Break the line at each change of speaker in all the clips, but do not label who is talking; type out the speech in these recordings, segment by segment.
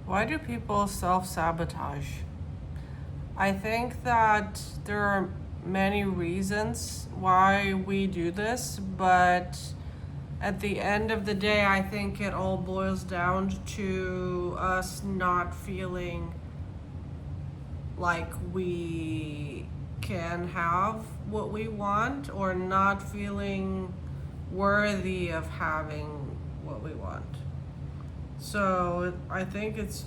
Why do people self-sabotage? I think that there are many reasons why we do this, but at the end of the day, I think it all boils down to us not feeling like we can have what we want, or not feeling worthy of having what we want. So I think it's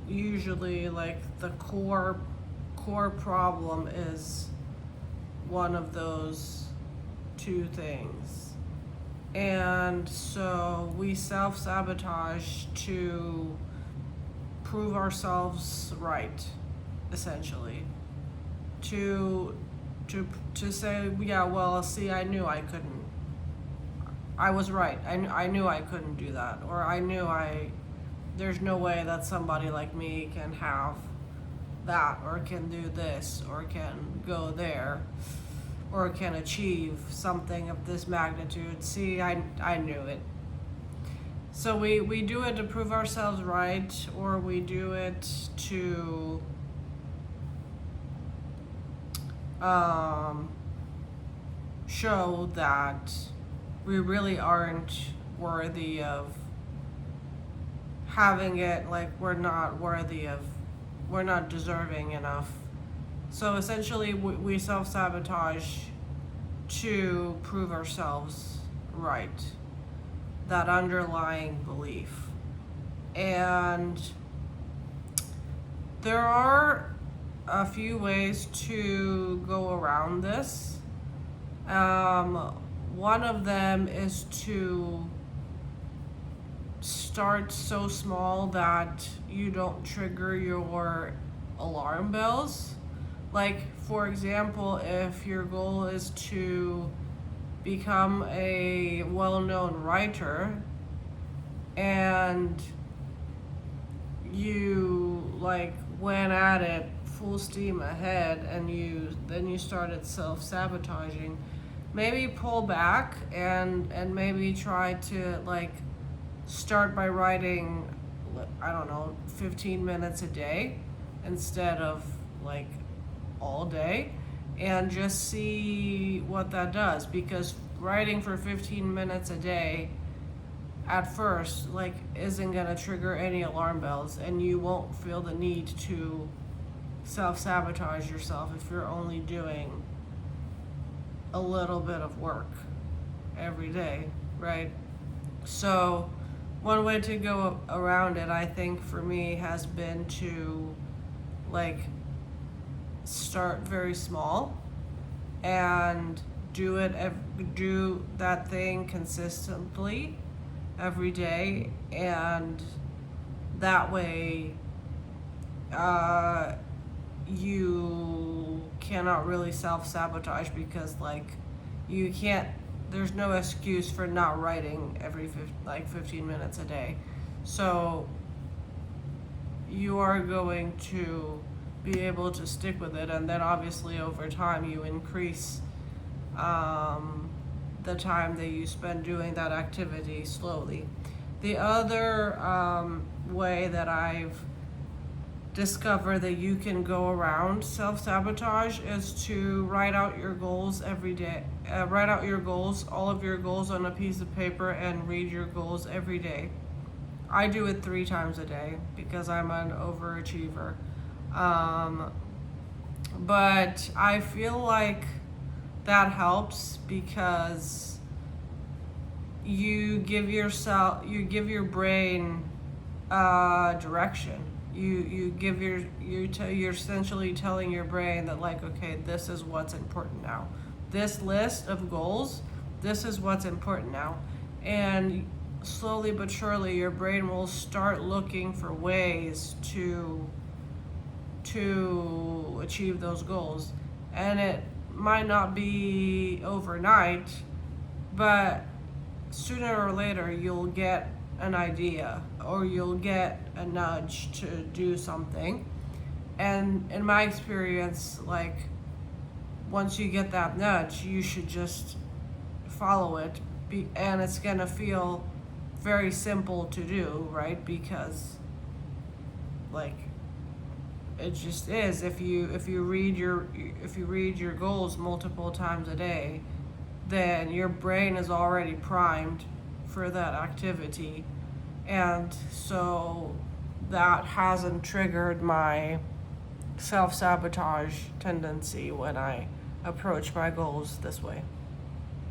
usually like the core problem is one of those two things. And so we self-sabotage to prove ourselves right, essentially. To to say, yeah, well, see, I knew I couldn't. I was right. I knew I couldn't do that, or I knew there's no way that somebody like me can have that, or can do this, or can go there, or can achieve something of this magnitude. See, I knew it. So we do it to prove ourselves right, or we do it to um, show that we really aren't worthy of having it, like we're not deserving enough. So essentially, we self sabotage to prove ourselves right, that underlying belief. And there are a few ways to go around this. One of them is to start so small that you don't trigger your alarm bells. Like, for example, if your goal is to become a well known writer, and you like went at it full steam ahead, and you started self-sabotaging, maybe pull back and maybe try to like start by writing, I don't know, 15 minutes a day instead of like all day, and just see what that does. Because writing for 15 minutes a day at first like isn't going to trigger any alarm bells, and you won't feel the need to self-sabotage yourself if you're only doing a little bit of work every day, right? So one way to go around it, I think, for me has been to like start very small and do that thing consistently every day, and that way you cannot really self-sabotage, because like you can't, there's no excuse for not writing every 15 minutes a day. So you are going to be able to stick with it, and then obviously over time you increase the time that you spend doing that activity slowly. The other way that I've discovered that you can go around self-sabotage is to write out your goals every day. Write out your goals, all of your goals, on a piece of paper, and read your goals every day. I do it 3 times a day because I'm an overachiever. But I feel like that helps because you give your brain direction. You're essentially telling your brain that, like, okay, this is what's important now. This list of goals, this is what's important now. And slowly but surely your brain will start looking for ways to achieve those goals. And it might not be overnight, but sooner or later you'll get an idea, or you'll get a nudge to do something. And in my experience, like, once you get that nudge, you should just follow it. And it's gonna feel very simple to do, right? Because Like, it just is. If you read your goals multiple times a day, then your brain is already primed for that activity, and so that hasn't triggered my self-sabotage tendency when I approach my goals this way.